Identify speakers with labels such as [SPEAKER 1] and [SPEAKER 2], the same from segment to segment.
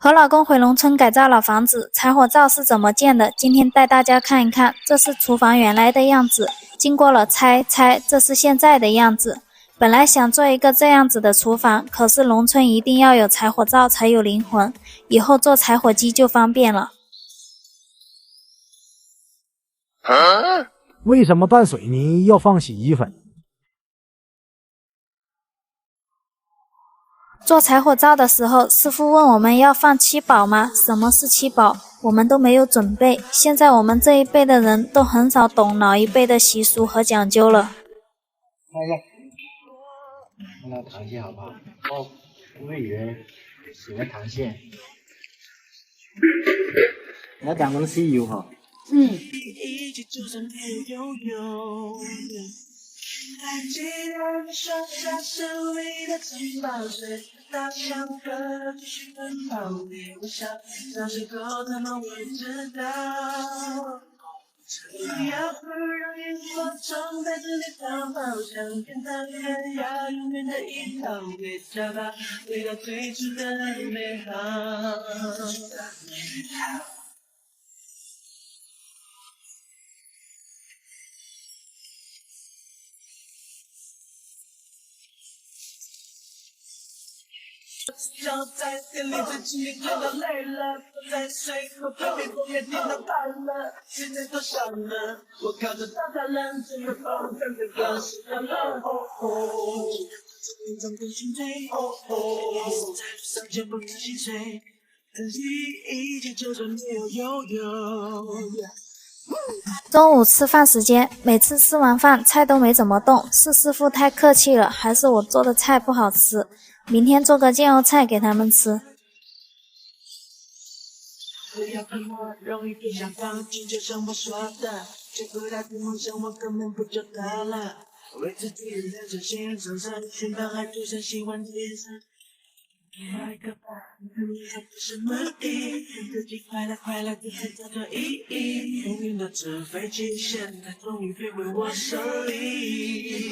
[SPEAKER 1] 和老公回农村改造老房子，柴火灶是怎么建的？今天带大家看一看，这是厨房原来的样子，经过了拆，这是现在的样子。本来想做一个这样子的厨房，可是农村一定要有柴火灶才有灵魂，以后做柴火鸡就方便了。
[SPEAKER 2] 为什么拌水泥要放洗衣粉？
[SPEAKER 1] 做柴火灶的时候，师傅问我们要放七宝吗？什么是七宝？我们都没有准备。现在我们这一辈的人都很少懂老一辈的习俗和讲究了。
[SPEAKER 3] 看到螃蟹好不好？哦，服务员喜欢螃蟹。你要讲东西有哈？还记得你说下手里的城堡水，大象哥继续奔跑，你微笑，小时候他们会知道。要不让萤火虫带着你逃跑，向天堂天涯，永远的依靠，别找到回到最初的美好。就在店里最亲密看到累了，坐在水口旁边风也听到怕了，现在多少了？我靠着大太阳，整个风跟着歌是到了，哦哦，紧张的心醉，哦哦，在路上见不到心碎，珍惜一切，就算没有拥有。
[SPEAKER 1] 中午吃饭时间，每次吃完饭菜都没怎么动，是师傅太客气了，还是我做的菜不好吃？明天做个酱油菜给他们吃。
[SPEAKER 3] 不要怕我，容易不想放弃，就像我说的，追不到的梦想我根本不就得了？为自己认真心上山，寻到海就像喜欢天上。来个吧，这不是目的，让自己快乐快乐的才叫做意义。命运的纸飞机，现在终于飞回我手里。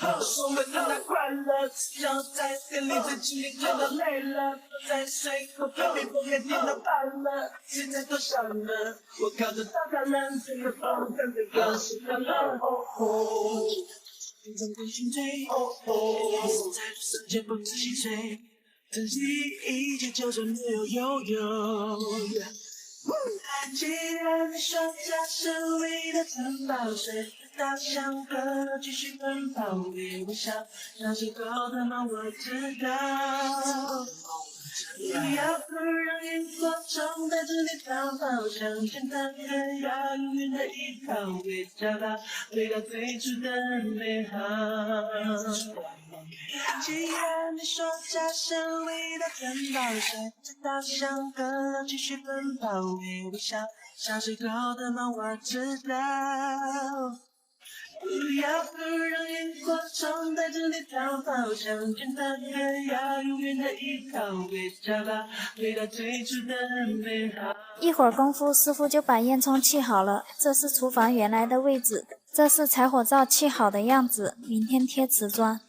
[SPEAKER 3] 我们让它快乐，就在店里最亲密看到累了，坐在水口旁边风也听到怕了，现在多少了？我靠着大太阳，整个风跟着歌是到了，哦哦，紧张的心醉，哦哦，在路上见不到心碎。珍惜一切，就算没有拥有。还记得你说家手里的城堡水，大象哥继续奔跑，你微笑，小时候的梦我知道。要不让萤火虫带着你逃跑，向天堂天涯，永远的依靠，别找到回到最初的美好。既然你说家乡里的城堡水，大象哥继续奔跑，你微笑，小时候的梦我知道。要不让萤火虫带着你逃跑，向天堂天涯，永远的依靠，别找到回到最初的美好。
[SPEAKER 1] 一会儿功夫，师傅就把烟囱砌好了，这是厨房原来的位置，这是柴火灶砌好的样子，明天贴瓷砖。